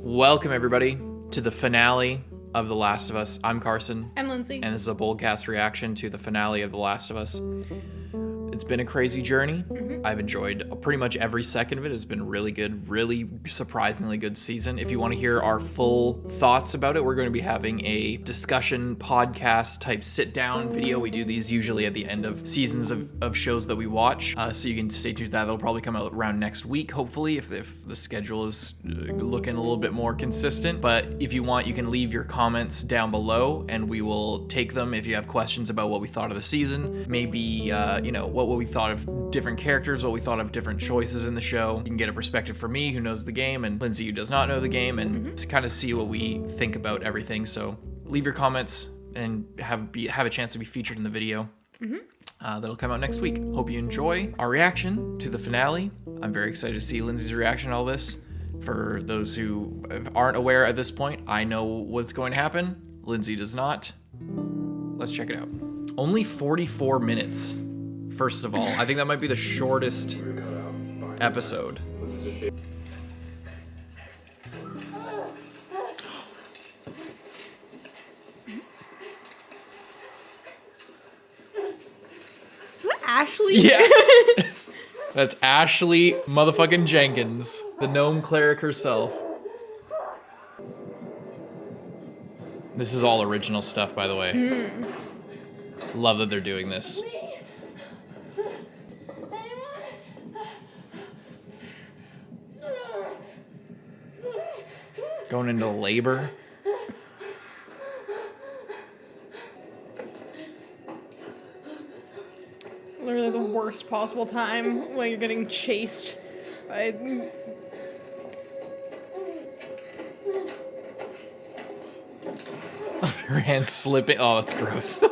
Welcome, everybody, to the finale of The Last of Us. I'm Carson. I'm Lindsay. And this is a Boldcast reaction to the finale of The Last of Us. It's been a crazy journey. I've enjoyed pretty much every second of it. It's been really good, really surprisingly good season. If you want to hear our full thoughts about it, we're going to be having a discussion podcast type sit down video. We do these usually at the end of seasons of shows that we watch. So you can stay tuned to that. That'll probably come out around next week, hopefully, if the schedule is looking a little bit more consistent. But if you want, you can leave your comments down below and we will take them. If you have questions about what we thought of the season, maybe, what we thought of different characters, what we thought of different choices in the show. You can get a perspective from me, who knows the game, and Lindsay, who does not know the game, and just kind of see what we think about everything. So leave your comments and have a chance to be featured in the video. That'll come out next week. Hope you enjoy our reaction to the finale. I'm very excited to see Lindsay's reaction to all this. For those who aren't aware at this point, I know what's going to happen. Lindsay does not. Let's check it out. Only 44 minutes. First of all, I think that might be the shortest episode. Is that Ashley? Yeah. That's Ashley motherfucking Jenkins, the gnome cleric herself. This is all original stuff, by the way. Love that they're doing this. Going into labor. Literally the worst possible time when you're getting chased by... Her hand's slipping. Oh, that's gross.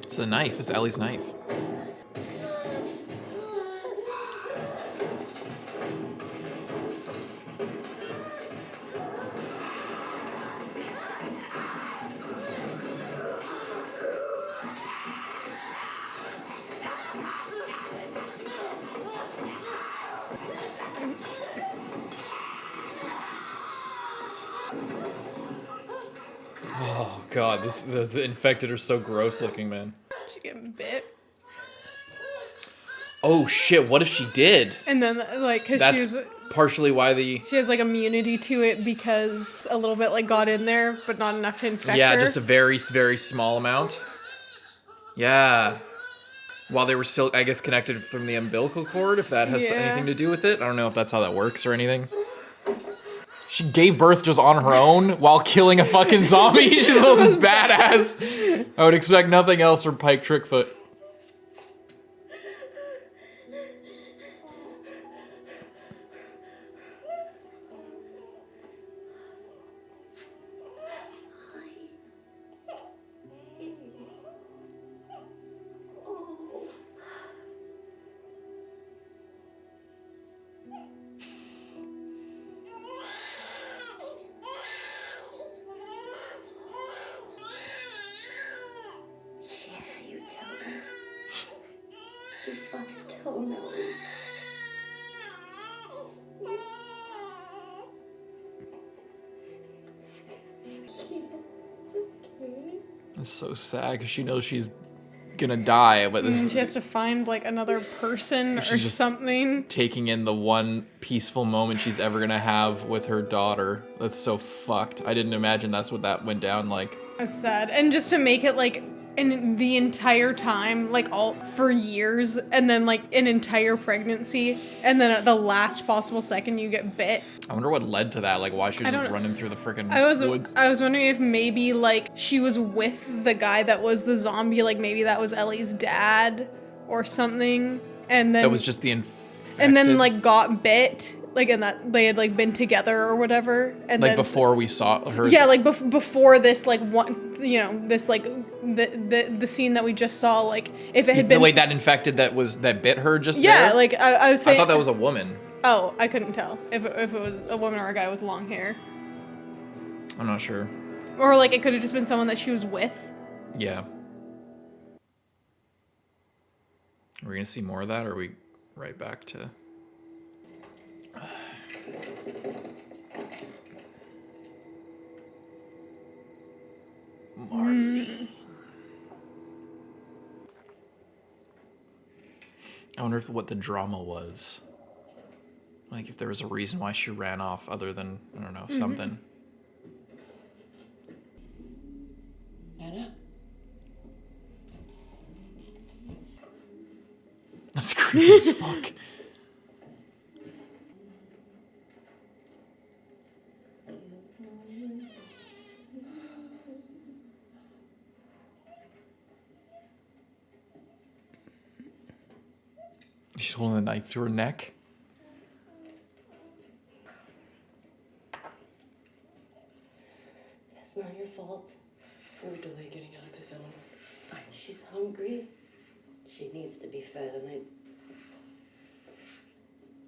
It's a knife. It's Ellie's knife. Oh god, the infected are so gross looking, man. She getting bit. Oh shit, what if she did? And then, like, cause That's partially why she has, like, immunity to it because a little bit, like, got in there, but not enough to infect her. Yeah, just a very, very small amount. Yeah. While they were still, I guess, connected from the umbilical cord, if that has anything to do with it. I don't know if that's how that works or anything. She gave birth just on her own while killing a fucking zombie. She's a badass. I would expect nothing else from Pike Trickfoot. She fucking told me. It's so sad because she knows she's gonna die, but this she has to find, like, another person or just something. taking in the one peaceful moment she's ever gonna have with her daughter. That's so fucked. I didn't imagine that's what that went down like. That's sad. And just to make it, like, in the entire time, like, all for years, and then, like, an entire pregnancy, and then at the last possible second you get bit. I wonder what led to that. Like, why she was just running through the freaking woods. I was wondering if maybe, like, she was with the guy that was the zombie, like, maybe that was Ellie's dad or something, and then that was just the infected. And then, like, got bit, like, and that they had, like, been together or whatever, and like, then before we saw her. yeah, like, before this, like, one you know, this like the scene that we just saw, like if it had The been way that infected that bit her just yeah, there? like I was saying. I thought that was a woman. Oh, I couldn't tell if it was a woman or a guy with long hair. I'm not sure. Or like it could have just been someone that she was with. Yeah. Are we gonna see more of that, or are we right back to... Marley. I wonder what the drama was. Like, if there was a reason why she ran off other than, I don't know, something. Anna? That's creepy as fuck. She's holding a knife to her neck. It's not your fault. We were delayed getting out of the zone. She's hungry. She needs to be fed, and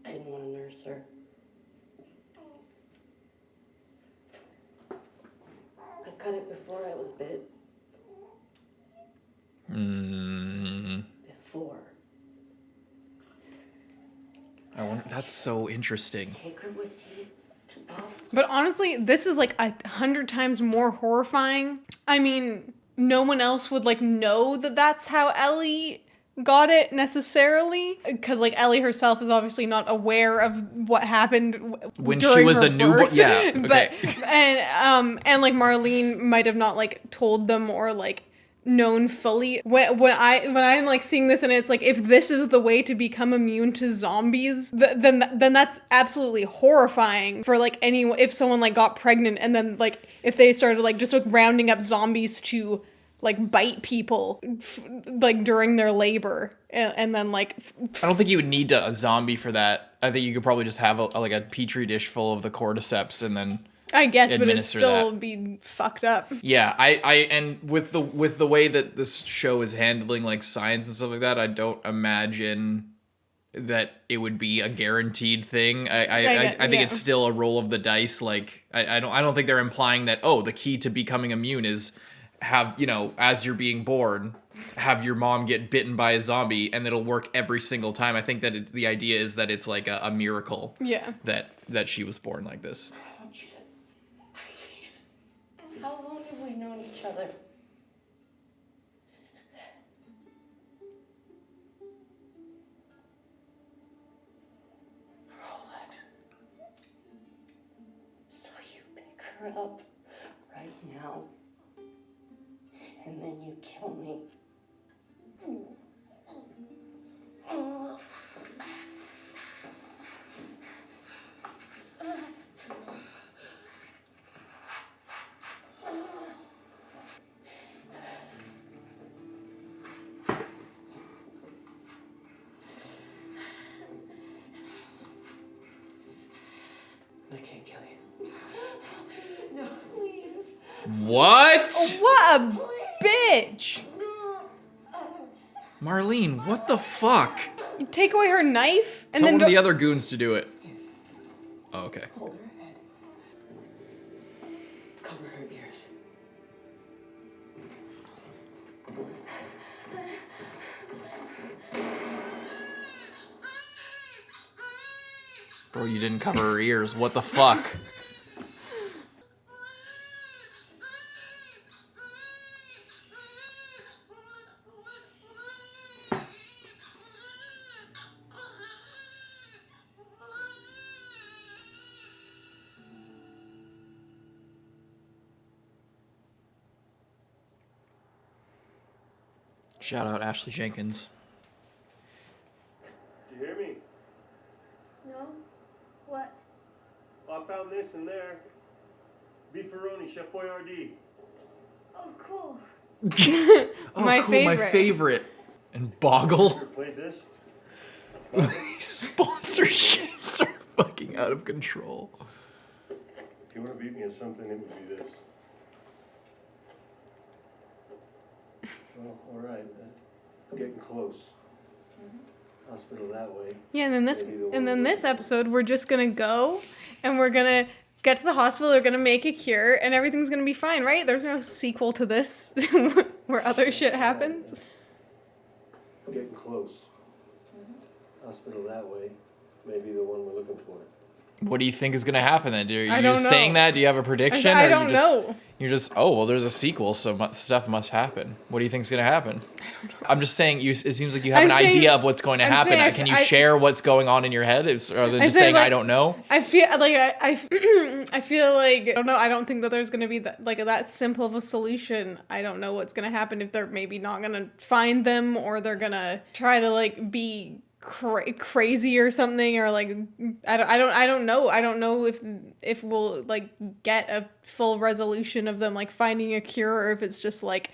I didn't want to nurse her. I cut it before I was bit. Before. I wonder, that's so interesting. Take her with you to Boston. But honestly, this is like 100 times more horrifying. I mean, no one else would like know that that's how Ellie got it necessarily, because like Ellie herself is obviously not aware of what happened When during she was her a newborn. birth. Yeah. Okay. But and like Marlene might have not like told them or like known fully. When I'm like seeing this and it's like, if this is the way to become immune to zombies, then that's absolutely horrifying for like anyone. If someone like got pregnant and then like if they started like just like rounding up zombies to like bite people like during their labor and then like I don't think you would need a zombie for that. I think you could probably just have like a petri dish full of the cordyceps and then I guess, but it'd administer still that. be fucked up. Yeah, and with the way that this show is handling like science and stuff like that, I don't imagine that it would be a guaranteed thing. I think it's still a roll of the dice. Like I don't think they're implying that, oh, the key to becoming immune is have, you know, as you're being born, have your mom get bitten by a zombie and it'll work every single time. I think that the idea is that it's like a miracle. Yeah. That she was born like this. How long have we known each other? Her whole life. So you pick her up right now, and then you kill me. I can't kill you. No, please. What? What a bitch! Marlene, what the fuck? You take away her knife and Tell then one of the other goons to do it. Oh, okay. Hold her head. Cover her ears. Bro, you didn't cover her ears. What the fuck? Shout out Ashley Jenkins. Do you hear me? No? What? I found this in there. Beefaroni, Chef Boyardee. Oh, cool. My favorite. My favorite. And Boggle. Played this? These sponsorships are fucking out of control. If you want to beat me at something, it would be this. Well, all right. Getting close. Hospital that way. Yeah, and then this Maybe the and then one this episode we're just gonna go and we're gonna get to the hospital, they're gonna make a cure, and everything's gonna be fine, right? There's no sequel to this where other shit happens. Getting close. Hospital that way. Maybe the one we're looking for. What do you think is going to happen then? Are you I don't just know. saying that? Do you have a prediction? I or don't you just, know. You're just, oh, well, there's a sequel, so stuff must happen. What do you think is going to happen? I'm just saying, it seems like you have I'm an saying- idea of what's going to I'm happen. saying Can you share what's going on in your head rather than just saying, I don't know? I feel like I feel like I don't know. I don't think that there's gonna be that simple of a solution. I don't know what's gonna happen if they're maybe not gonna find them, or they're gonna try to like be crazy or something, or like I don't know. I don't know if we'll like get a full resolution of them like finding a cure, or if it's just like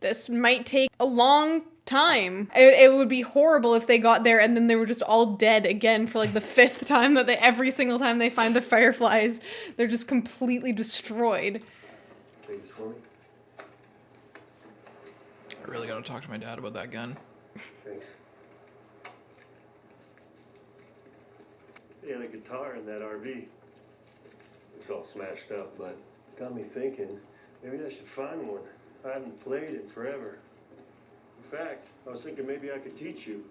this might take a long time. It would be horrible if they got there and then they were just all dead again for like the 5th time every single time they find the fireflies, they're just completely destroyed. Take this for me. I really got to talk to my dad about that gun. Thanks. They had a guitar in that RV. It's all smashed up, but got me thinking, maybe I should find one. I haven't played it forever. In fact, I was thinking maybe I could teach you.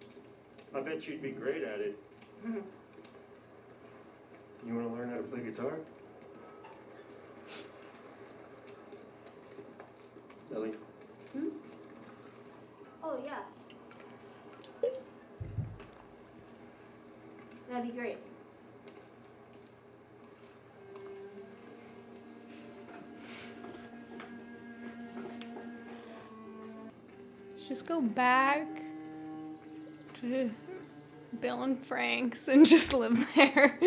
I bet you'd be great at it. You want to learn how to play guitar? Ellie? Oh, yeah. That'd be great. Let's just go back to Bill and Frank's and just live there.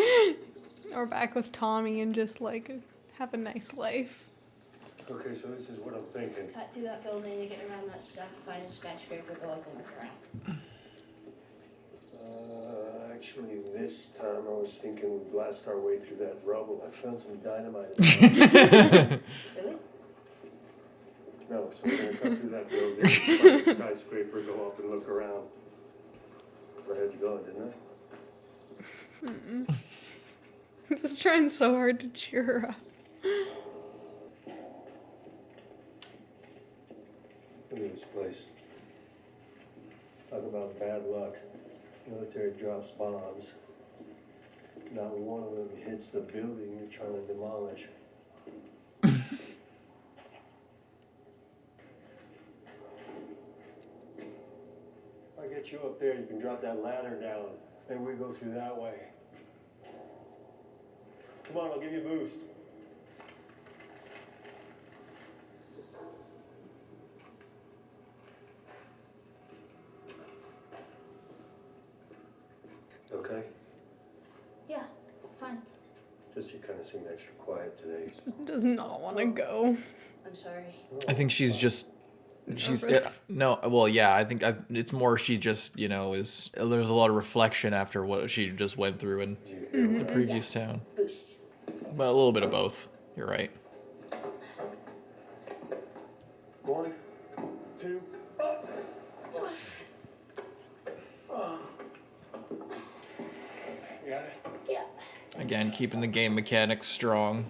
Or back with Tommy and just like have a nice life. Okay, so this is what I'm thinking. Cut through that building to get around that stuff, find a skyscraper, go like a look around. Actually, this time I was thinking we'd blast our way through that rubble. I found some dynamite in there. Really? No, so we're gonna cut through that building, find a skyscraper, go up and look around. I had you going, didn't I? I'm just trying so hard to cheer her up. Look at this place. Talk about bad luck. Military drops bombs. Not one of them hits the building you're trying to demolish. If I get you up there, you can drop that ladder down. Maybe we go through that way. Come on, I'll give you a boost. Okay? Yeah, fine. Just you kind of seem extra quiet today. Does not want to go. I'm sorry. I think she's just... Nervous. no, well, yeah, I think it's more she just, there's a lot of reflection after what she just went through in the previous town. Boost. But a little bit of both. You're right. 1, 2, up. You got it? Yeah. Again, keeping the game mechanics strong.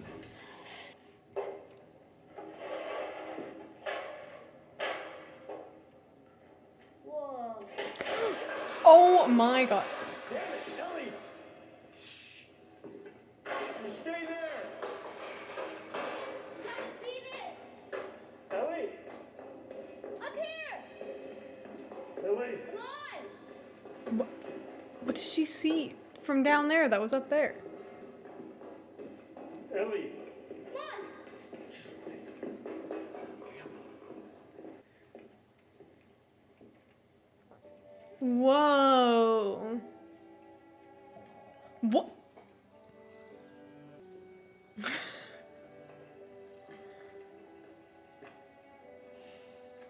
Whoa. Oh my god. Damn it, Ellie! Shh. You stay there! See this? Ellie! Up here! Ellie! Come on! What did she see from down there that was up there? Ellie! Come on! Whoa. What?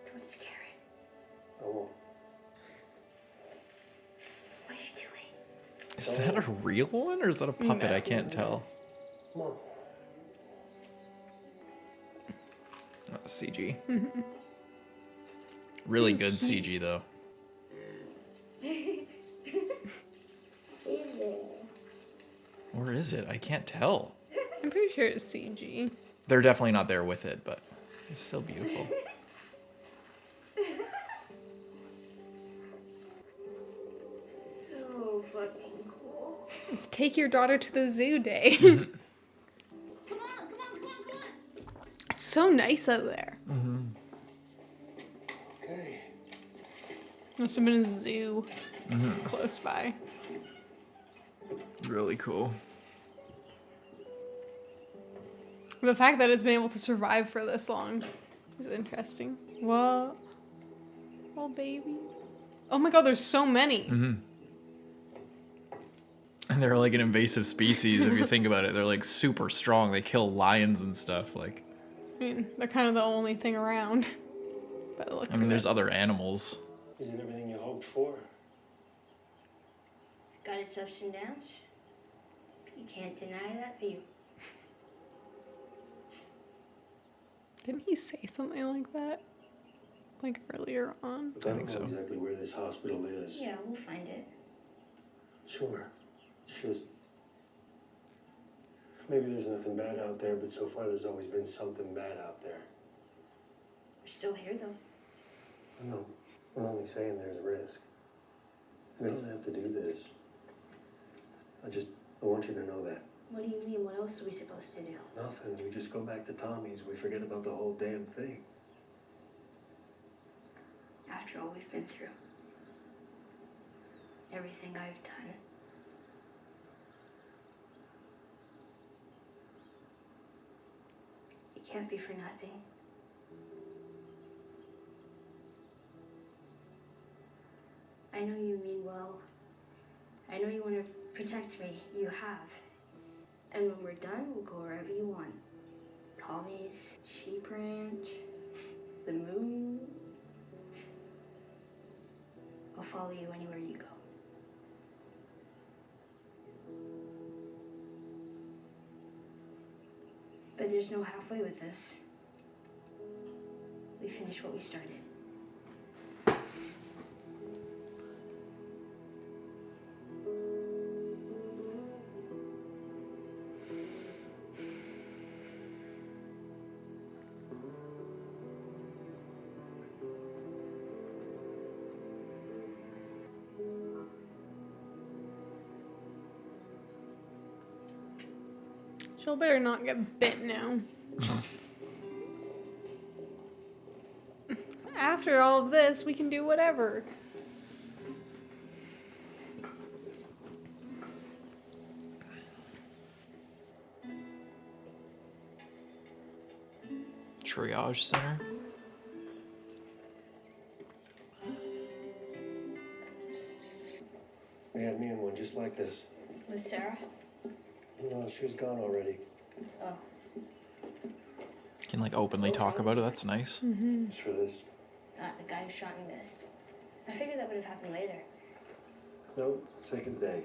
Don't scare it. I won't. What are you doing? Is that a real one or is that a puppet? No. I can't tell. Come on. Not CG. Really good CG though. Hey there. Or is it? I can't tell. I'm pretty sure it's CG. They're definitely not there with it, but it's still beautiful. So fucking cool. It's take your daughter to the zoo day. Come on, come on, come on, come on. It's so nice out there. Okay. Must have been a zoo close by. Really cool. The fact that it's been able to survive for this long is interesting. What? Oh, baby. Oh my god, there's so many. And they're like an invasive species if you think about it. They're like super strong. They kill lions and stuff. Like, I mean, they're kind of the only thing around. By the looks I mean, of there's it. other animals. Is it everything you hoped for? Got its ups and downs. You can't deny that view. Didn't he say something like that? Like earlier on? I don't think so. know exactly where this hospital is. Yeah, we'll find it. Sure. It's just... Maybe there's nothing bad out there, but so far there's always been something bad out there. We're still here though. I know. I'm only saying there's a risk. We don't have to do this. I want you to know that. What do you mean? What else are we supposed to do? Nothing. We just go back to Tommy's. We forget about the whole damn thing. After all we've been through. Everything I've done. It can't be for nothing. I know you mean well. I know you want to protect me. You have. And when we're done, we'll go wherever you want. Tommy's, Sheep Ranch, the moon. I'll follow you anywhere you go. But there's no halfway with this. We finish what we started. She'll better not get bit now. After all of this, we can do whatever. Triage center. We had me in one just like this. With Sarah? No, she was gone already. Oh. Can like openly talk about it. That's nice. Just for this. The guy who shot me missed. I figured that would have happened later. No, second day.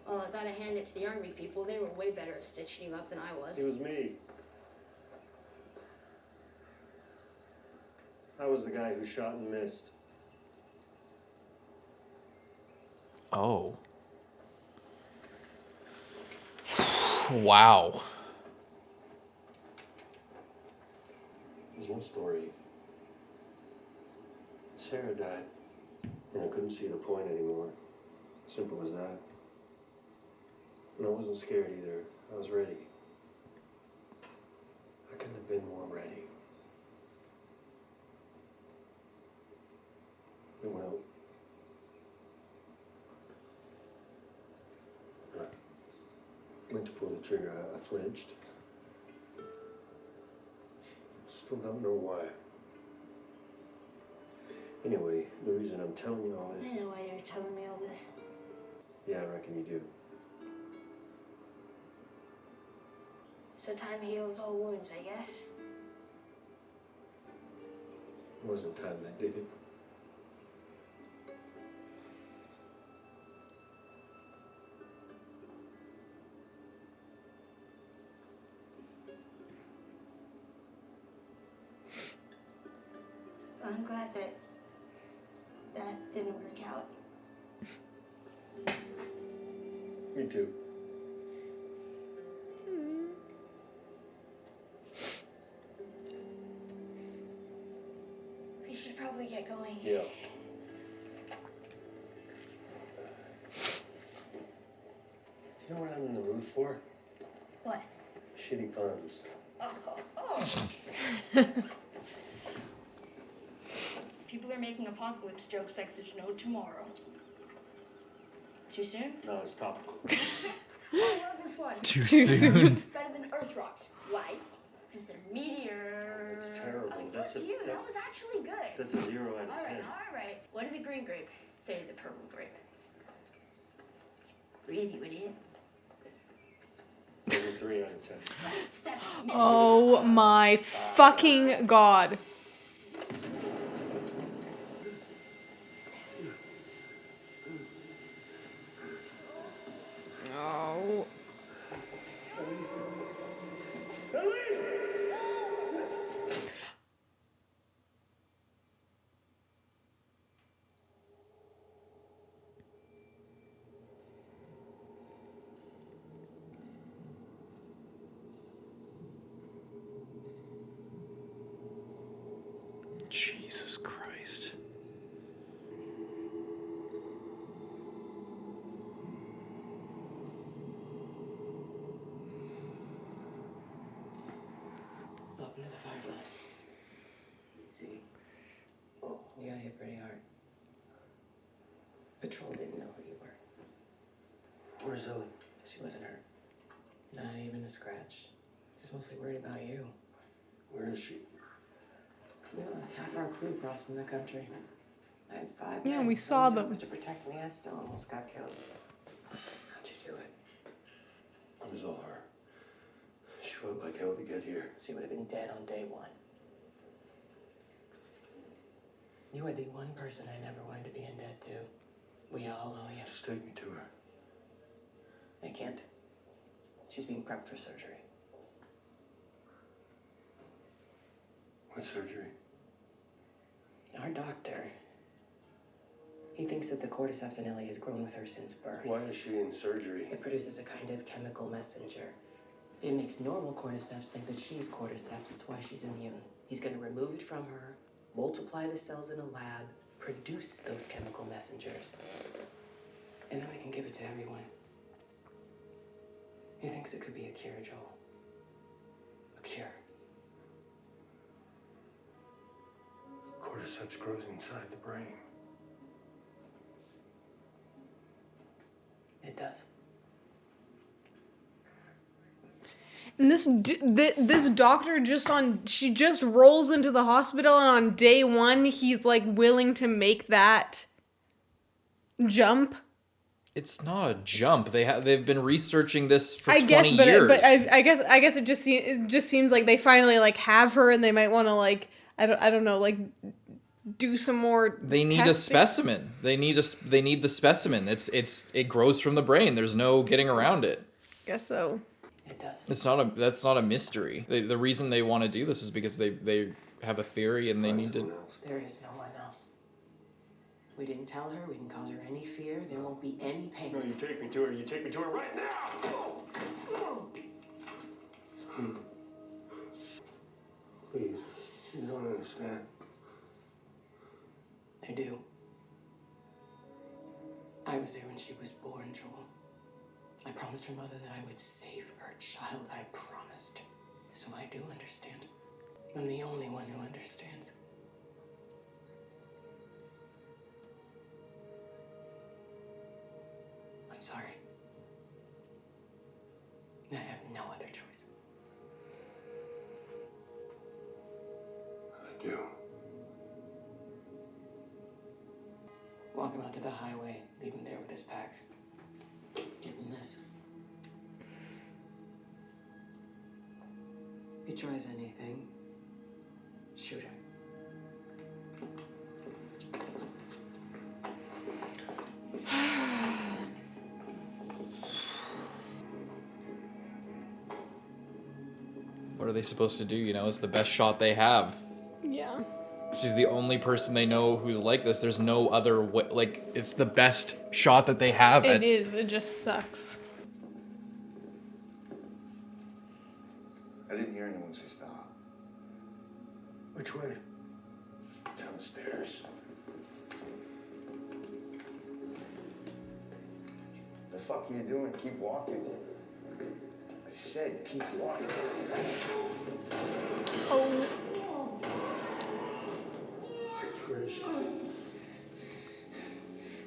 Well, I gotta hand it to the army people. They were way better at stitching you up than I was. It was me. I was the guy who shot and missed. Oh. Wow. There's one story. Sarah died, and I couldn't see the point anymore. Simple as that. And I wasn't scared either. I was ready. I couldn't have been more ready. And when I went to pull the trigger, I flinched. Still don't know why. Anyway, the reason I'm telling you all this I is... know why you're telling me all this. Yeah, I reckon you do. So time heals all wounds, I guess. It wasn't time that did it. I'm glad that didn't work out. Me too. We should probably get going. Yeah. You know what I'm in the mood for? What? Shitty puns. People are making apocalypse jokes like there's no tomorrow. Too soon? No, it's topical. I love this one. Too soon. It's better than Earth rocks. Why? Because they're meteors. It's terrible. Oh, That's fuck a- you. that- That was actually good. That's a 0 out of 10. All right. What did the green grape say to the purple grape? Breathe, you idiot. Maybe 3 out of 10. 7. Oh my fucking god. Oh. Jesus Christ. Welcome to the Fireflies. See, you got hit pretty hard. Patrol didn't know who you were. Where's Ellie? She wasn't hurt. Not even a scratch. Just mostly worried about you. Where is she? We lost half our crew crossing the country. I had 5 Yeah, men. we saw One them. was to protect me. I still almost got killed. How'd you do it? It was all her. She fought like hell to get here. She would have been dead on day 1. You are the one person I never wanted to be in debt to. We all owe you. Just take me to her. I can't. She's being prepped for surgery. What surgery? Our doctor, he thinks that the cordyceps in Ellie has grown with her since birth. Why is she in surgery? It produces a kind of chemical messenger. It makes normal cordyceps think that she's cordyceps. That's why she's immune. He's going to remove it from her, multiply the cells in a lab, produce those chemical messengers, and then we can give it to everyone. He thinks it could be a cure, Joel. A cure. Cordyceps grows inside the brain. It does. And this doctor she just rolls into the hospital, and on day 1 he's like willing to make that jump. It's not a jump. They've been researching this for 20 but years. I guess it just seems like they finally like have her, and they might want to like I don't know, like do some more. They need a specimen. They need the specimen. It grows from the brain. There's no getting around it. Guess so. It does. That's not a mystery. The reason they want to do this is because they have a theory and they need to. There is no one else. We didn't tell her. We didn't cause her any fear. There won't be any pain. No, you take me to her. You take me to her right now. Please, you don't understand. I do. I was there when she was born, Joel. I promised her mother that I would save her child. I promised. So I do understand. I'm the only one who understands. I'm sorry. I have no other choice. I do. Walk him out to the highway. Leave him there with his pack. Give him this. If he tries anything, shoot him. What are they supposed to do? You know, it's the best shot they have. Yeah. She's the only person they know who's like this. There's no other way. Like, it's the best shot that they have. It is. It just sucks. I didn't hear anyone say stop. Which way? Downstairs. The fuck are you doing? Keep walking. I said keep walking. Oh. Where is she?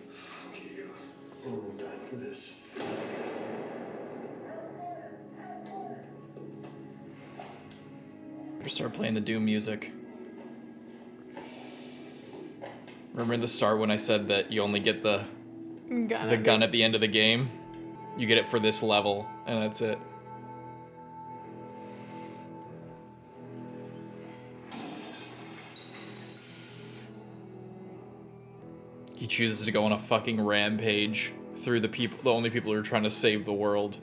Fuck you. I'm gonna die for this. Better start playing the Doom music. Remember in the start when I said that you only get the gun at the end of the game? You get it for this level, and that's it. He chooses to go on a fucking rampage through the only people who are trying to save the world.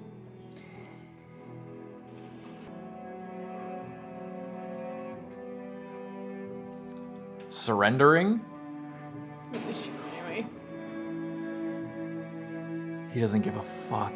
Surrendering? Anyway. He doesn't give a fuck.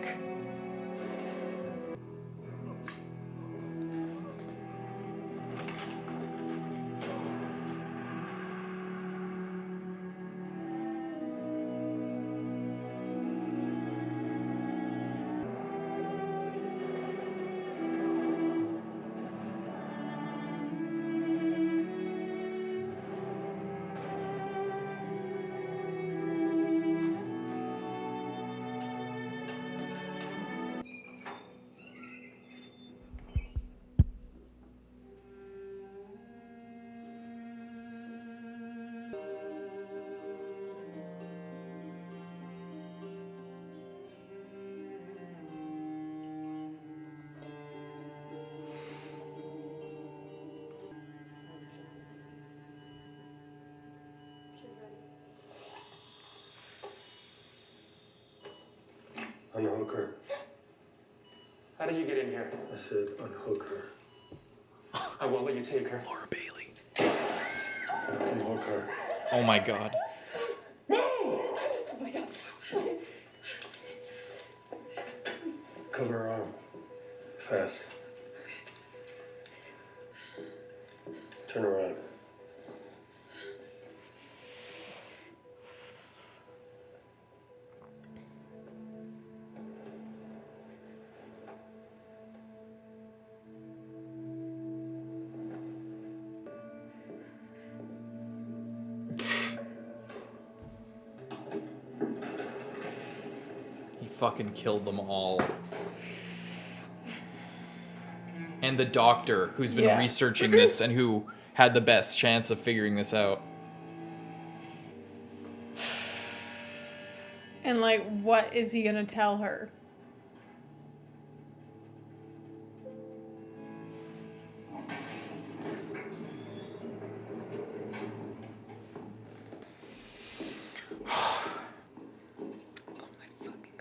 Unhook her. How did you get in here? I said unhook her. I won't let you take her. Laura Bailey. Unhook her. Oh my god. Cover her arm. Fast. Turn around. He fucking killed them all. And the doctor who's been researching this and who had the best chance of figuring this out. And like, what is he gonna tell her?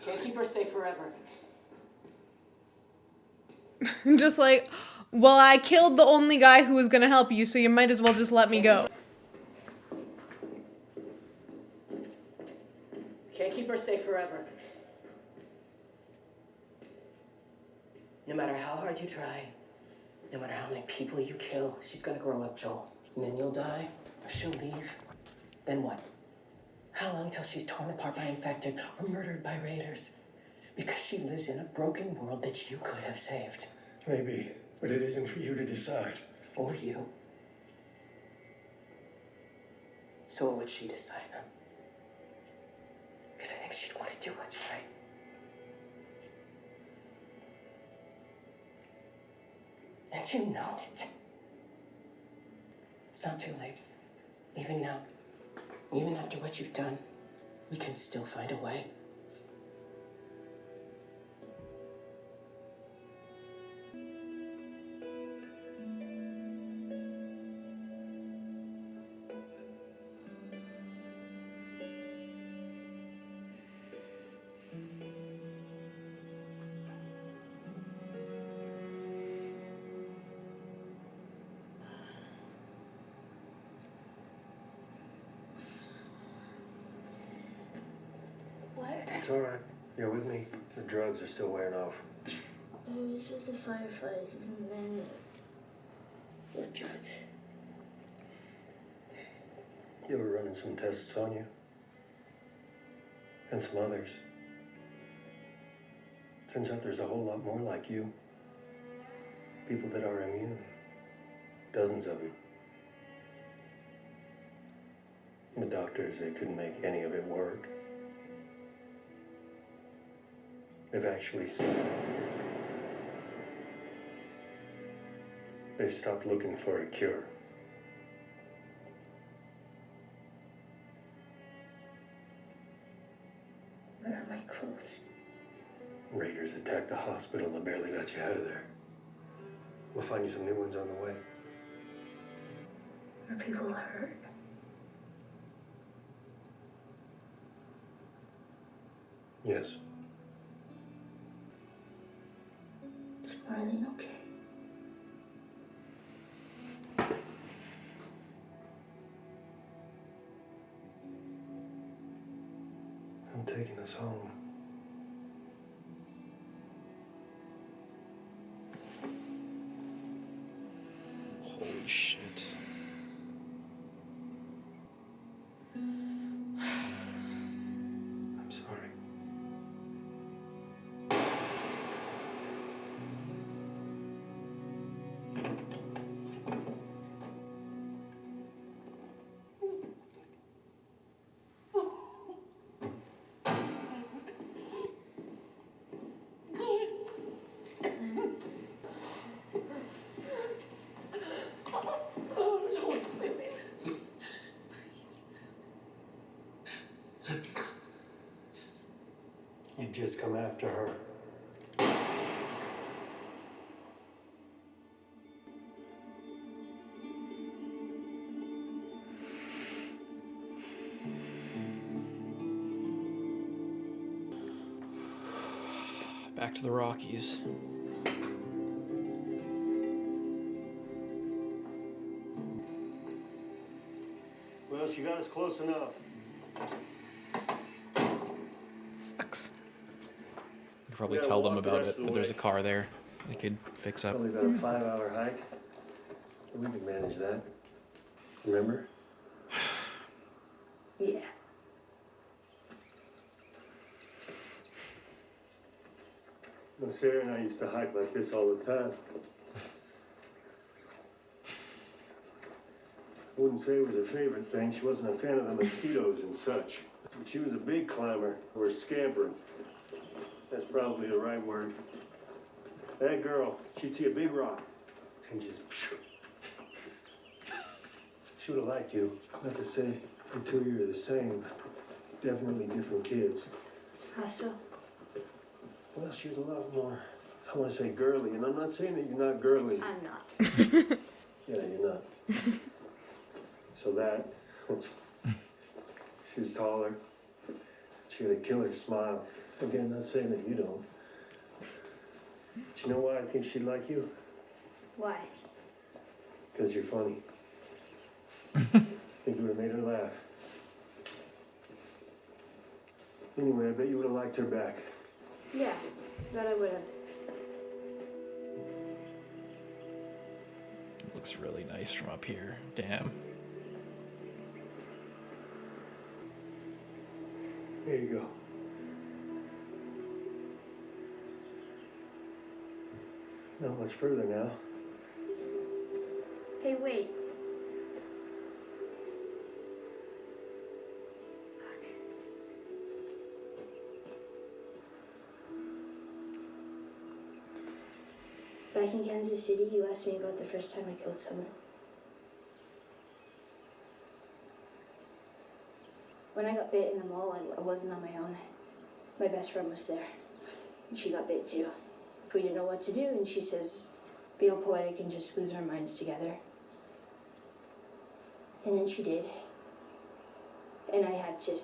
Can't keep her safe forever. Just like, well, I killed the only guy who was gonna help you, so you might as well just let me go. Can't keep her safe forever. No matter how hard you try, no matter how many people you kill, she's gonna grow up, Joel. And then you'll die, or she'll leave. Then what? How long till she's torn apart by infected or murdered by raiders? Because she lives in a broken world that you could have saved. Maybe, but it isn't for you to decide. Or you. So what would she decide, huh? Because I think she'd want to do what's right. And you know it. It's not too late. Even now, even after what you've done, we can still find a way. It's all right. You're with me. The drugs are still wearing off. It was just the fireflies and then the drugs. You were running some tests on you. And some others. Turns out there's a whole lot more like you. People that are immune. Dozens of them. The doctors, they couldn't make any of it work. They've actually they've stopped looking for a cure. Where are my clothes? Raiders attacked the hospital that barely got you out of there. We'll find you some new ones on the way. Are people hurt? Yes. Is Marlene okay? I'm taking us home. Holy shit. I'm sorry. You've just come after her. Back to the Rockies. Well, she got us close enough. Sucks. You could probably We gotta tell them walk the about rest it, of the but there's a way. car there they could fix up. Probably about a 5-hour hike. We can manage that. Remember? Yeah. Well, Sarah and I used to hike like this all the time. I wouldn't say it was her favorite thing. She wasn't a fan of the mosquitoes and such. But she was a big climber, or a scamper. That's probably the right word. That girl, she'd see a big rock and just... She would have liked you. Not to say the two of you are the same. Definitely different kids. How so? Well, she was a lot more, I want to say girly, and I'm not saying that you're not girly. I'm not. Yeah, you're not. So that, she was taller. She had a killer smile. Again, not saying that you don't. But you know why I think she'd like you? Why? Because you're funny. I think you would have made her laugh. Anyway, I bet you would have liked her back. Yeah, bet I would have. Looks really nice from up here. Damn. There you go. Not much further now. Hey, wait. Back in Kansas City, you asked me about the first time I killed someone. When I got bit in the mall, I wasn't on my own. My best friend was there. And she got bit too. We didn't know what to do, and she says, be all poetic and just lose our minds together. And then she did. And I had to.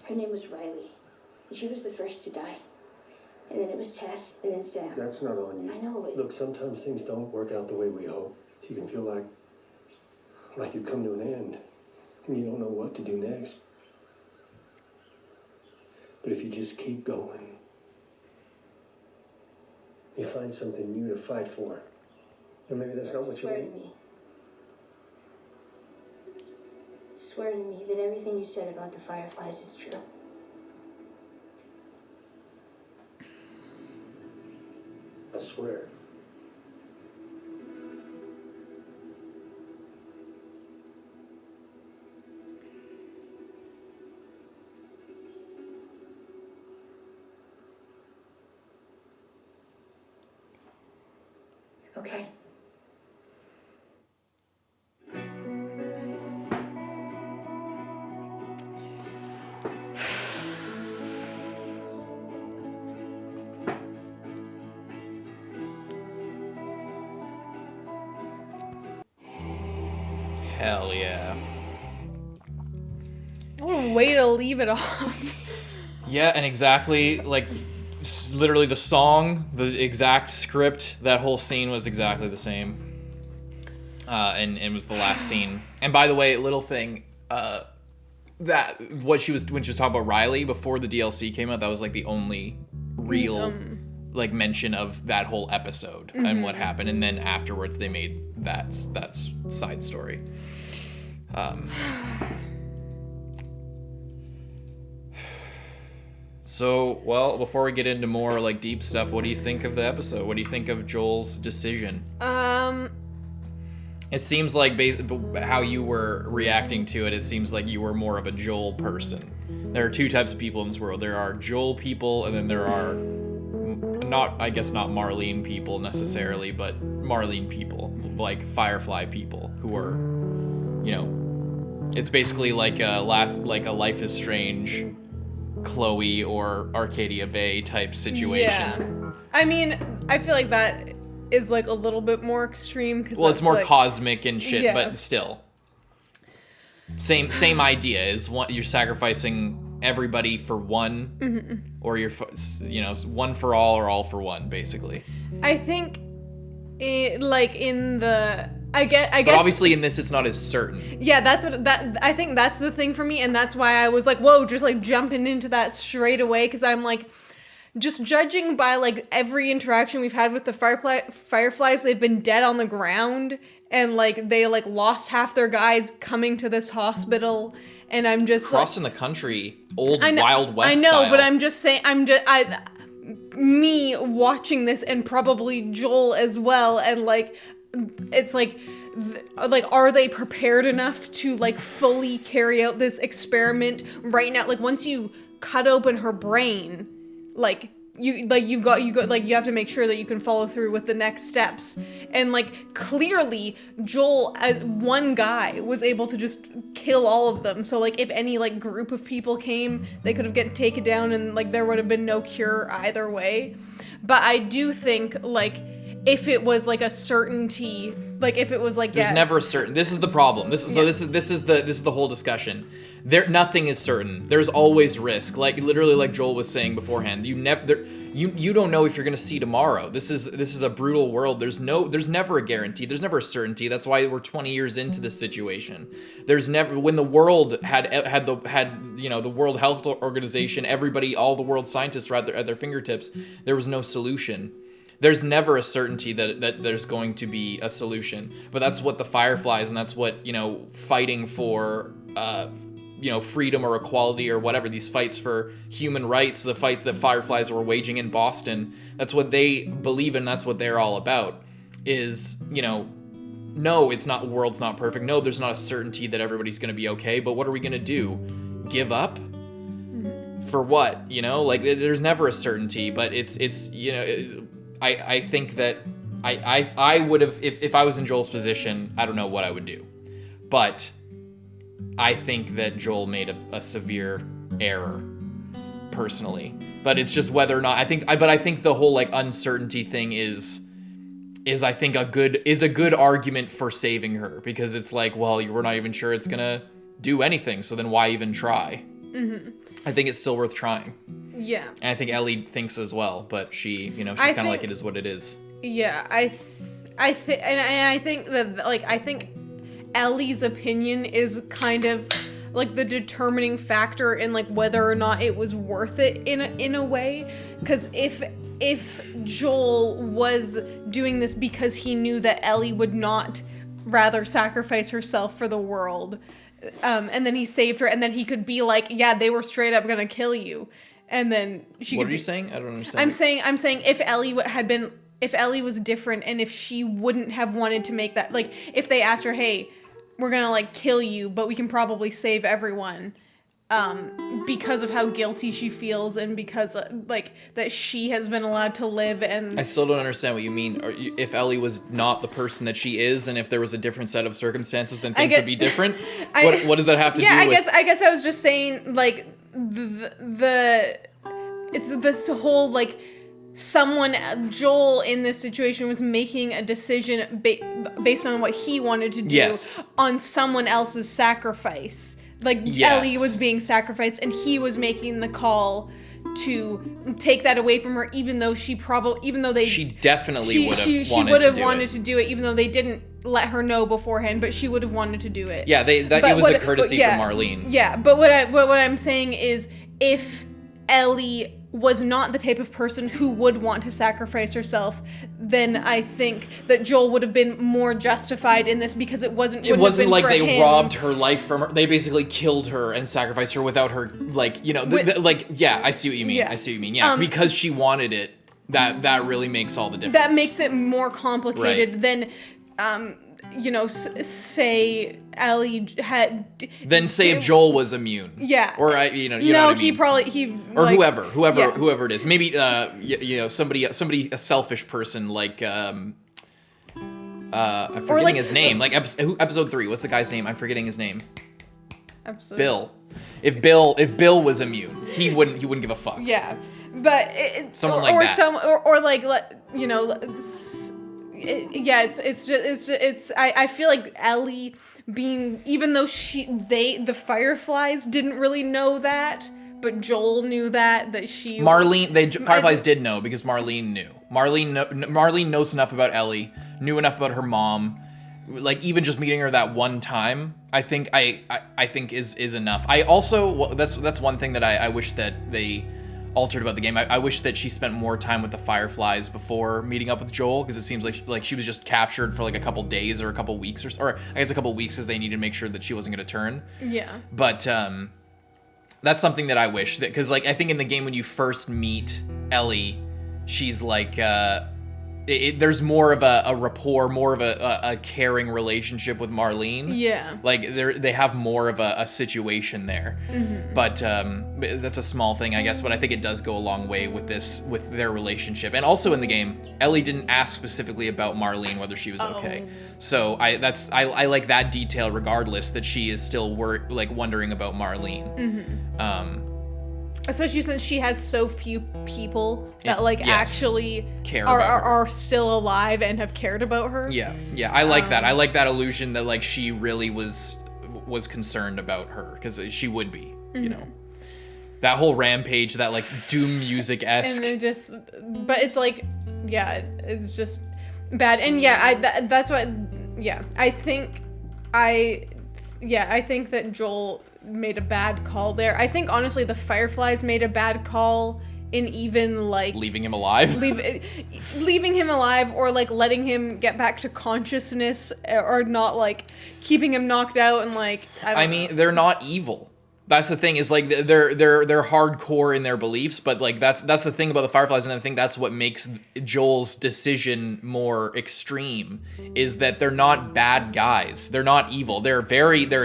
Her name was Riley. And she was the first to die. And then it was Tess, and then Sam. That's not on you. I know it. Look, sometimes things don't work out the way we hope. You can feel like you've come to an end, and you don't know what to do next. But if you just keep going, you find something new to fight for. And maybe that's not what you Swear to want. me. Swear to me that everything you said about the Fireflies is true. I swear. Okay. Hell yeah. Oh, way to leave it off. Yeah, and exactly, like, literally the song, the exact script, that whole scene was exactly the same. And it was the last scene. And by the way, little thing, that when she was talking about Riley before the DLC came out, that was like the only real like mention of that whole episode and what happened. And then afterwards they made that side story. So, well, before we get into more like deep stuff, what do you think of the episode? What do you think of Joel's decision? It seems like how you were reacting to it, it seems like you were more of a Joel person. There are two types of people in this world. There are Joel people, and then there are not Marlene people necessarily, but Marlene people, like Firefly people, who are, you know, it's basically like a Life is Strange, Chloe or Arcadia Bay type situation. Yeah. I mean, I feel like that is like a little bit more extreme because Well, it's more like, cosmic and shit, yeah. but still. Same idea is you're sacrificing everybody for one, or you're one for all or all for one, basically. I think, I guess. But obviously, in this, it's not as certain. Yeah, I think that's the thing for me, and that's why I was like, whoa, just like jumping into that straight away, because I'm like, just judging by like every interaction we've had with the Fireflies, they've been dead on the ground, and like they like lost half their guys coming to this hospital, and I'm just Crossing the country, Wild West I know, style. but I'm just saying, me watching this, and probably Joel as well, and like, it's like, are they prepared enough to like fully carry out this experiment right now? Like, once you cut open her brain, you have to make sure that you can follow through with the next steps. And like, clearly Joel, as one guy, was able to just kill all of them. So like, if any like group of people came, they could have get taken down, and like there would have been no cure either way. But I do think like, if it was like a certainty, like if it was like, there's never a certain. This is the problem. This is the whole discussion. Nothing is certain. There's always risk. Like literally, like Joel was saying beforehand, you don't know if you're gonna see tomorrow. This is a brutal world. There's never a guarantee. There's never a certainty. That's why we're 20 years into this situation. There's never, when the world had the World Health Organization, everybody, all the world scientists were at their fingertips. There was no solution. There's never a certainty that there's going to be a solution. But that's what the Fireflies, and that's what, fighting for, freedom or equality or whatever, these fights for human rights, the fights that Fireflies were waging in Boston, that's what they believe in, that's what they're all about, is, no, it's not, world's not perfect. No, there's not a certainty that everybody's going to be okay, but what are we going to do? Give up? For what? Like, there's never a certainty, but it's I think that I would have, if I was in Joel's position, I don't know what I would do. But I think that Joel made a severe error, personally. But it's just whether or not, I think the whole like uncertainty thing is I think a good argument for saving her, because it's like, well, we're not even sure it's gonna do anything, so then why even try? Mm-hmm. I think it's still worth trying. Yeah. And I think Ellie thinks as well, but she's kind of like, it is what it is. Yeah, I think that, like, I think Ellie's opinion is kind of like the determining factor in like whether or not it was worth it in a way. Because if Joel was doing this because he knew that Ellie would not rather sacrifice herself for the world, and then he saved her, and then he could be like, yeah, they were straight up gonna kill you, and then she. What are you saying? I don't understand. I'm saying if Ellie was different, and if she wouldn't have wanted to make that, like, if they asked her, hey, we're gonna like kill you, but we can probably save everyone, because of how guilty she feels and because like that she has been allowed to live. And I still don't understand what you mean. If Ellie was not the person that she is, and if there was a different set of circumstances, then things would be different. What does that have to do with? I guess I was just saying, like, it's this whole, like, Joel in this situation was making a decision based on what he wanted to do on someone else's sacrifice. Like, Ellie was being sacrificed, and he was making the call to take that away from her, even though she definitely would have wanted to do it, even though they didn't let her know beforehand, but she would have wanted to do it. Yeah, it was a courtesy from Marlene. Yeah, but what I'm saying is, if Ellie was not the type of person who would want to sacrifice herself, then I think that Joel would have been more justified in this, because it wasn't like they robbed her life from her. They basically killed her and sacrificed her without her, like, you know, I see what you mean. Yeah. I see what you mean. Yeah, because she wanted it. That really makes all the difference. That makes it more complicated than, you know, say Ellie had. Then say if Joel was immune. Yeah. Or you know what I mean? Whoever it is. Maybe somebody a selfish person like I'm forgetting his name. Like episode 3. What's the guy's name? I'm forgetting his name. Bill. If Bill was immune, he wouldn't give a fuck. Yeah. But someone like that. Or like, you know, I feel like Ellie being, even though the Fireflies didn't really know that, but Joel knew that she... Fireflies did know, because Marlene knew. Marlene knows enough about Ellie, knew enough about her mom. Like, even just meeting her that one time, I think is enough. I also, that's one thing that I wish that they altered about the game. I wish that she spent more time with the Fireflies before meeting up with Joel, because it seems like she was just captured for like a couple days or a couple weeks, or I guess a couple weeks, because they needed to make sure that she wasn't going to turn. Yeah. But that's something that I wish, that, because like I think in the game when you first meet Ellie, she's like there's more of a rapport, more of a caring relationship with Marlene. Yeah. Like they have more of a situation there. Mm-hmm. But that's a small thing, I guess. But I think it does go a long way with their relationship. And also in the game, Ellie didn't ask specifically about Marlene, whether she was okay. So I like that detail, regardless, that she is still wondering about Marlene. Mm-hmm. Especially since she has so few people that actually care about her, are still alive and have cared about her. Yeah. I like that. I like that illusion that like she really was concerned about her, because she would be, you know. That whole rampage, that like doom music-esque. And but it's like, yeah, it's just bad. And yeah, that's what. Yeah, I think that Joel made a bad call there. I think honestly the Fireflies made a bad call in even like leaving him alive. Leaving him alive, or like letting him get back to consciousness, or not like keeping him knocked out and like I mean, they're not evil. That's the thing, is like they're hardcore in their beliefs, but like that's the thing about the Fireflies, and I think that's what makes Joel's decision more extreme, is that they're not bad guys. They're not evil. They're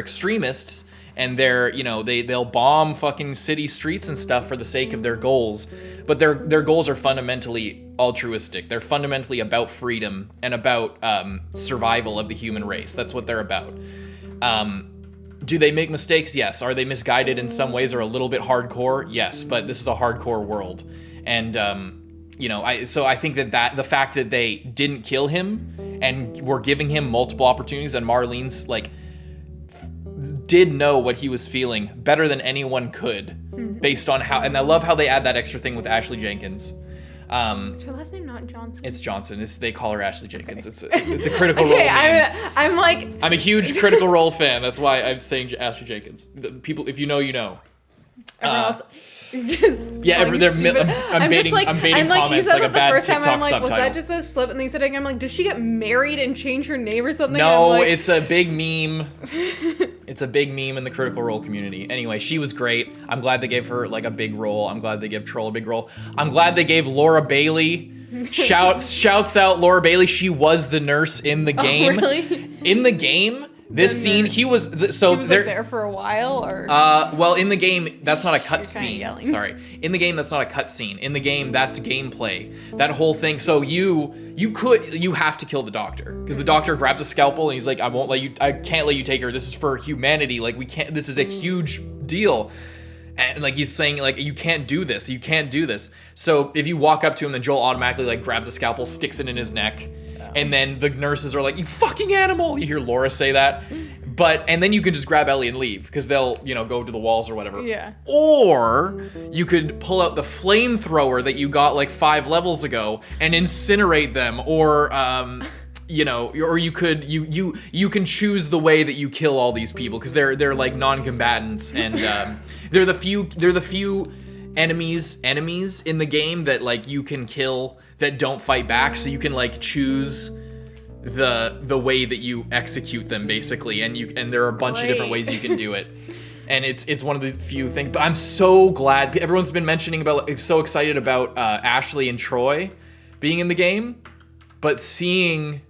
extremists, and they'll bomb fucking city streets and stuff for the sake of their goals, but their goals are fundamentally altruistic. They're fundamentally about freedom and about survival of the human race. That's what they're about. Do they make mistakes? Yes. Are they misguided in some ways, or a little bit hardcore? Yes, but this is a hardcore world. And, so I think that the fact that they didn't kill him and were giving him multiple opportunities, and Marlene's, like, did know what he was feeling better than anyone could, based on how, and I love how they add that extra thing with Ashley Jenkins. Is her last name not Johnson? It's Johnson. They call her Ashley Jenkins. Okay. It's a Critical Role. Okay, name. I'm a huge Critical Role fan. That's why I'm saying Ashley Jenkins. People, if you know, you know. Everyone else. Just yeah, I'm baiting comments you said like a that bad the first TikTok time. I'm like, subtitle. was that just a slip? And then you said it again. I'm like, does she get married and change her name or something? No, like, it's a big meme. It's a big meme in the Critical Role community. Anyway, she was great. I'm glad they gave her like a big role. I'm glad they gave Troll a big role. I'm glad they gave Laura Bailey. Shouts out Laura Bailey. She was the nurse in the game. Oh, really? In the game, this scene, he was like, there for a while, or well, in the game, that's not a cut scene. Yelling. Sorry, in the game, that's not a cut scene. In the game, that's gameplay. That whole thing. So you have to kill the doctor because the doctor grabs a scalpel and he's like, I can't let you take her. This is for humanity. Like we can't. This is a huge deal. And like he's saying, like you can't do this. You can't do this. So if you walk up to him, then Joel automatically like grabs a scalpel, sticks it in his neck. And then the nurses are like, you fucking animal. You hear Laura say that. And then you can just grab Ellie and leave because they'll, go to the walls or whatever. Yeah. Or you could pull out the flamethrower that you got like 5 levels ago and incinerate them or, or you could, you can choose the way that you kill all these people because they're like non-combatants and they're the few enemies in the game that like you can kill that don't fight back, so you can like choose the way that you execute them basically, and there are a bunch of different ways you can do it. And it's one of the few things, but I'm so glad everyone's been mentioning about, so excited about Ashley and Troy being in the game, but seeing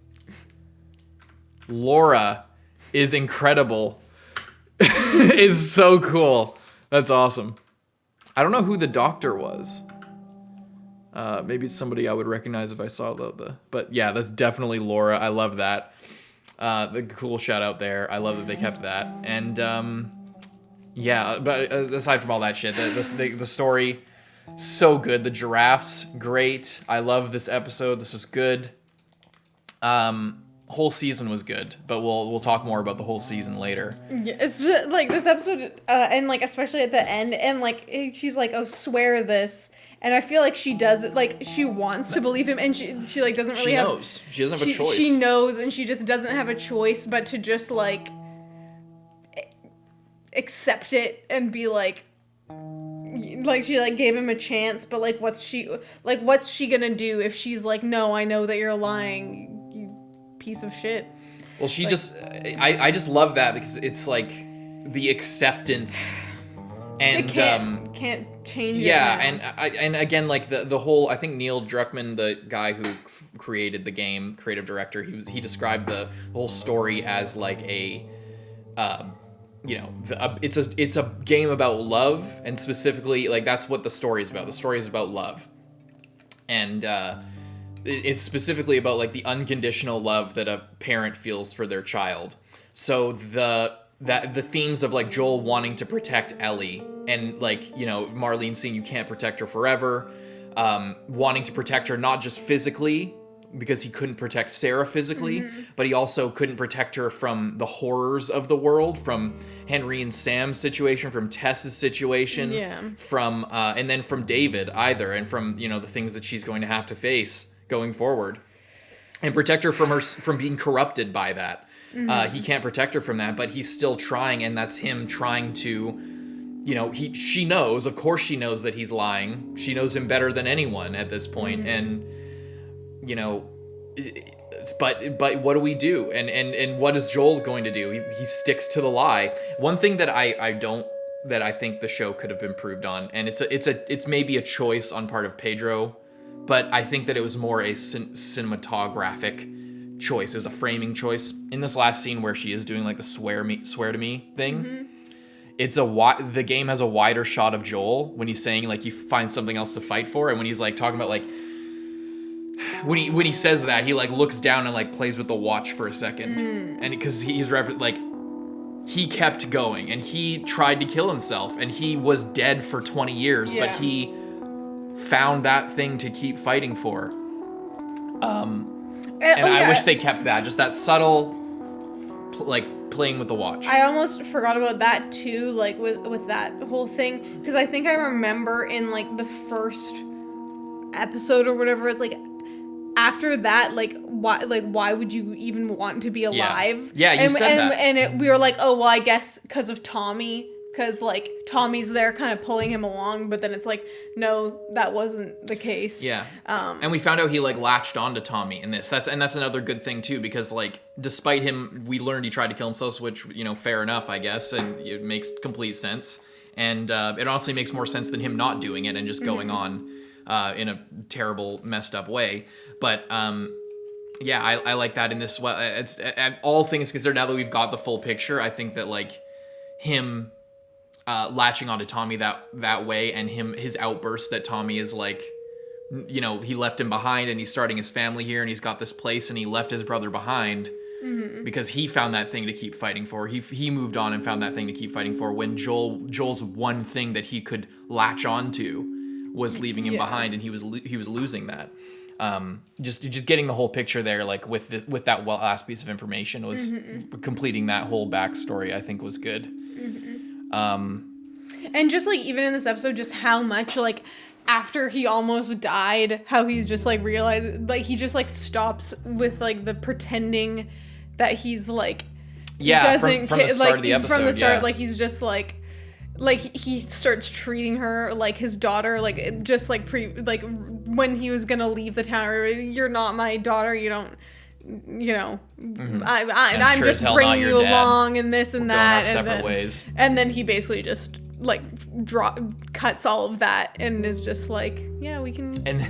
Laura is incredible. Is so cool. That's awesome. I don't know who the doctor was. Maybe it's somebody I would recognize if I saw but yeah, that's definitely Laura. I love that. The cool shout out there. I love that they kept that. And yeah, but aside from all that shit, the story, so good. The giraffes, great. I love this episode. This was good. Whole season was good, but we'll talk more about the whole season later. Yeah, it's just like this episode, and like especially at the end, and like she's like, "Oh, swear this." And I feel like she does it, like she wants to believe him, and she like doesn't really have. She knows. She doesn't have a choice. She knows, and she just doesn't have a choice but to just like accept it and be like she like gave him a chance, but like what's she gonna do if she's like, no, I know that you're lying, you piece of shit. Well, she just, I just love that because it's like the acceptance and can't change it. Yeah, and again, like the whole, I think Neil Druckmann, the guy who created the game, creative director, he described the whole story as like a, it's a game about love, and specifically like that's what the story is about. The story is about love, and it's specifically about like the unconditional love that a parent feels for their child. So the themes of like Joel wanting to protect Ellie and like, Marlene saying you can't protect her forever, wanting to protect her not just physically because he couldn't protect Sarah physically, but he also couldn't protect her from the horrors of the world, from Henry and Sam's situation, from Tess's situation, from and then from David either, and from the things that she's going to have to face going forward, and protect her from being corrupted by that. He can't protect her from that, but he's still trying, and that's him trying to, she knows, of course she knows that he's lying. She knows him better than anyone at this point, and, but what do we do? And what is Joel going to do? He sticks to the lie. One thing that I think the show could have improved on, and it's maybe a choice on part of Pedro, but I think that it was more a cinematographic choice. It was a framing choice. In this last scene where she is doing like the swear to me thing, the game has a wider shot of Joel when he's saying like you find something else to fight for, and when he's like talking about like when he says that, he like looks down and like plays with the watch for a second, and because he's like he kept going and he tried to kill himself and he was dead for 20 years, but he found that thing to keep fighting for. I wish they kept that, just that subtle, like playing with the watch. I almost forgot about that too, like with that whole thing, because I think I remember in like the first episode or whatever, it's like after that, like why would you even want to be alive? Yeah, you said that. And we were like, oh well, I guess because of Tommy, because like Tommy's there kind of pulling him along, but then it's like, no, that wasn't the case. Yeah. And we found out he like latched onto Tommy in this. That's another good thing too, because like despite him, we learned he tried to kill himself, which, you know, fair enough, I guess, and it makes complete sense. And it honestly makes more sense than him not doing it and just going on in a terrible, messed up way. But yeah, I like that in this. Well, it's all things considered. Now that we've got the full picture, I think that like him latching onto Tommy that way, and his outburst that Tommy is like, you know, he left him behind and he's starting his family here and he's got this place and he left his brother behind because he found that thing to keep fighting for. He moved on and found that thing to keep fighting for when Joel's one thing that he could latch onto was leaving him behind, and he was losing that. Just getting the whole picture there, like with that last piece of information was completing that whole backstory, I think was good. And just like even in this episode, just how much like after he almost died, how he's just like realized, like he just like stops with like the pretending that he's like doesn't from the start like of the episode, from the start, like he's just like he starts treating her like his daughter, like just like when he was gonna leave the town, you're not my daughter, you don't, you know, I'm sure just bringing you along and this and that, and separate ways. And then he basically just like cuts all of that and is just like, yeah, we can. And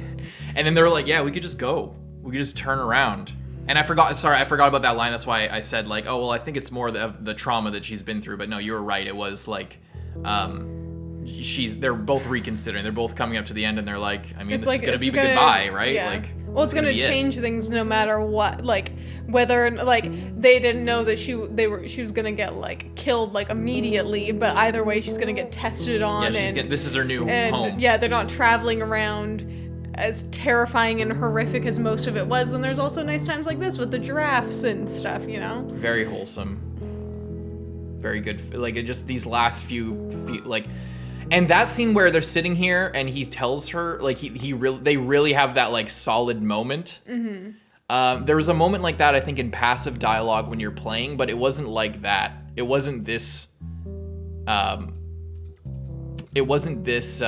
then they were like, yeah, we could just go, we could just turn around. And I forgot about that line. That's why I said like, oh well, I think it's more of the trauma that she's been through. But no, you were right. It was like, they're both reconsidering. They're both coming up to the end, and they're like, I mean, this is gonna be the goodbye, right? Yeah. Like, well, it's gonna change things no matter what. Like whether like they didn't know that she was gonna get like killed like immediately, but either way, she's gonna get tested on. Yeah, this is her new home. Yeah, they're not traveling around as terrifying and horrific as most of it was. And there's also nice times like this with the giraffes and stuff, you know. Very wholesome. Very good. Like it just these last few like, and that scene where they're sitting here and he tells her like they really have that like solid moment. There was a moment like that I think in passive dialogue when you're playing, but it wasn't like that. It wasn't this. It wasn't this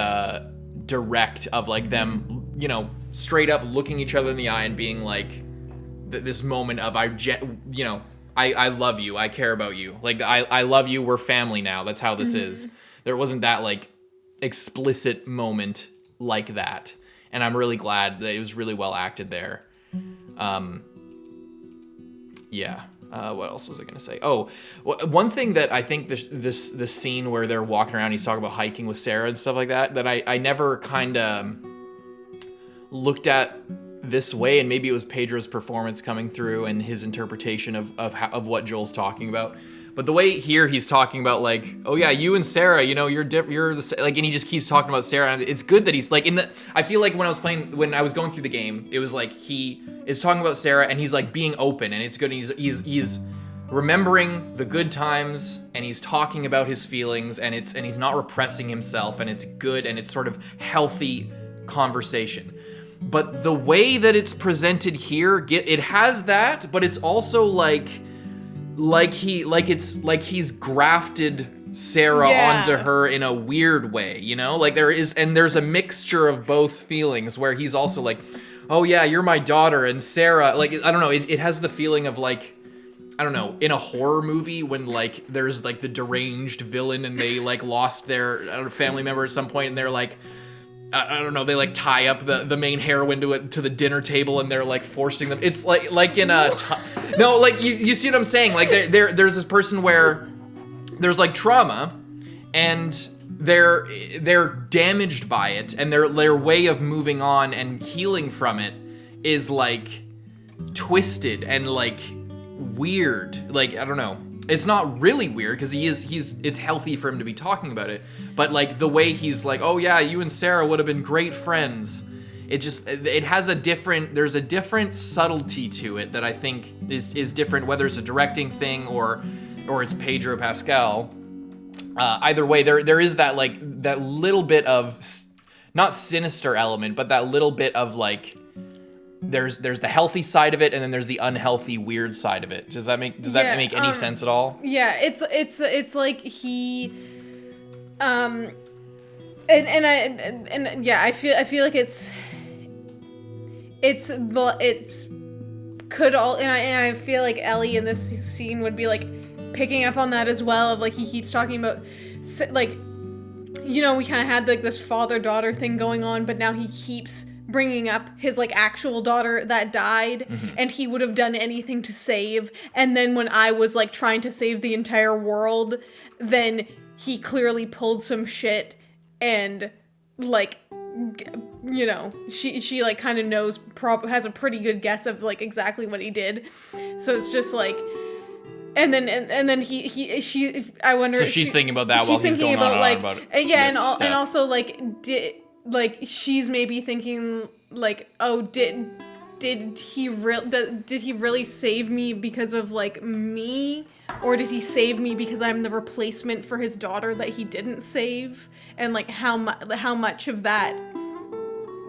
direct of like them, you know, straight up looking each other in the eye and being like this moment of I love you, I care about you, like I love you, we're family now, that's how this is. There wasn't that like explicit moment like that, and I'm really glad that it was really well acted there. What else was I gonna say? Oh, one thing that I think this scene where they're walking around, he's talking about hiking with Sarah and stuff like that I never kind of looked at this way, and maybe it was Pedro's performance coming through and his interpretation of what Joel's talking about. But the way here he's talking about like, oh yeah, you and Sarah, you know, you're the like, and he just keeps talking about Sarah. And it's good that he's like I feel like when I was going through the game, it was like he is talking about Sarah and he's like being open, and it's good. And he's remembering the good times, and he's talking about his feelings, and he's not repressing himself, and it's good, and it's sort of healthy conversation. But the way that it's presented here, it has that, but it's also he's grafted Sarah onto her in a weird way, you know? Like there's a mixture of both feelings where he's also like, oh yeah, you're my daughter, and Sarah, like, I don't know, it has the feeling of like, I don't know, in a horror movie when like there's like the deranged villain and they like lost their family member at some point, and they're like, I don't know, they like tie up the main heroine to the dinner table, and they're like forcing them. It's like in a no, like you see what I'm saying? Like there's this person where there's like trauma, and they're damaged by it, and their way of moving on and healing from it is like twisted and like weird. Like, I don't know. It's not really weird because it's healthy for him to be talking about it, but like the way he's like, oh yeah, you and Sarah would have been great friends. There's a different subtlety to it that I think is different, whether it's a directing thing or it's Pedro Pascal. Either way, there is that like that little bit of not sinister element, but that little bit of like, there's the healthy side of it, and then there's the unhealthy, weird side of it. Does that make any sense at all? Yeah, it's like he, and yeah, I feel like could all, and I feel like Ellie in this scene would be like picking up on that as well, of like he keeps talking about like, you know, we kind of had like this father-daughter thing going on, but now he keeps bringing up his like actual daughter that died, and he would have done anything to save, and then when I was like trying to save the entire world, then he clearly pulled some shit, and like, you know, she like kind of knows, has a pretty good guess of like exactly what he did, so it's just like, and then I wonder. So she's thinking about that while he's going on and on about it. Yeah, and also like she's maybe thinking like, oh, did he really save me because of like me, or did he save me because I'm the replacement for his daughter that he didn't save? And like how much of that,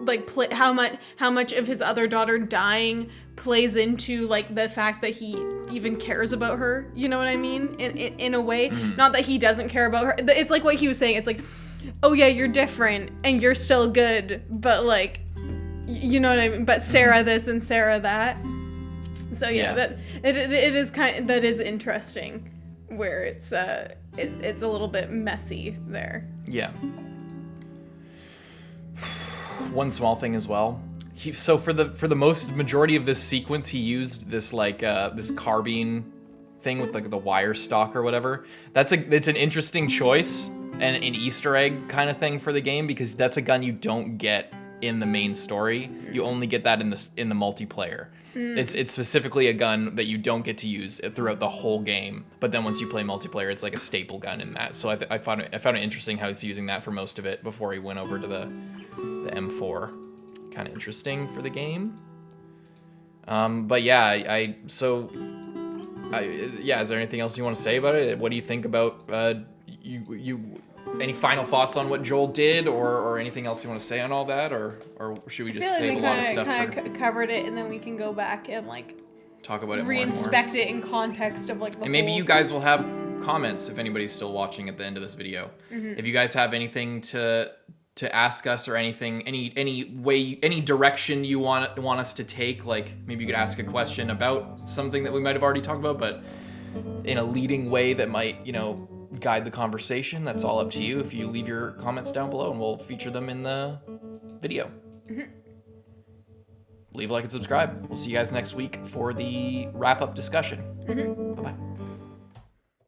like how much of his other daughter dying plays into like the fact that he even cares about her, you know what I mean? In a way, not that he doesn't care about her. It's like what he was saying. It's like, oh yeah, you're different and you're still good, but like, you know what I mean? But Sarah this and Sarah that. So yeah, that it is that is interesting, where it's a little bit messy there. Yeah. One small thing as well. So for the majority of this sequence, he used this like this carbine thing with like the wire stock or whatever. It's an interesting choice and an Easter egg kind of thing for the game, because that's a gun you don't get in the main story. You only get that in the multiplayer. It's specifically a gun that you don't get to use throughout the whole game, but then once you play multiplayer, it's like a staple gun in that. So I found it interesting how he's using that for most of it before he went over to the M4. Kind of interesting for the game. But yeah, is there anything else you want to say about it? What do you think about any final thoughts on what Joel did, or anything else you want to say on all that, or should we just save a lot of stuff? I feel like we covered it, and then we can go back and like talk about it re-inspect it in context of like the and maybe you guys will have comments if anybody's still watching at the end of this video. If you guys have anything to ask us, or anything, any direction you want us to take, like maybe you could ask a question about something that we might have already talked about, but in a leading way that might, you know, guide the conversation. That's all up to you. If you leave your comments down below, and we'll feature them in the video. Leave a like and subscribe. We'll see you guys next week for the wrap-up discussion. Bye-bye.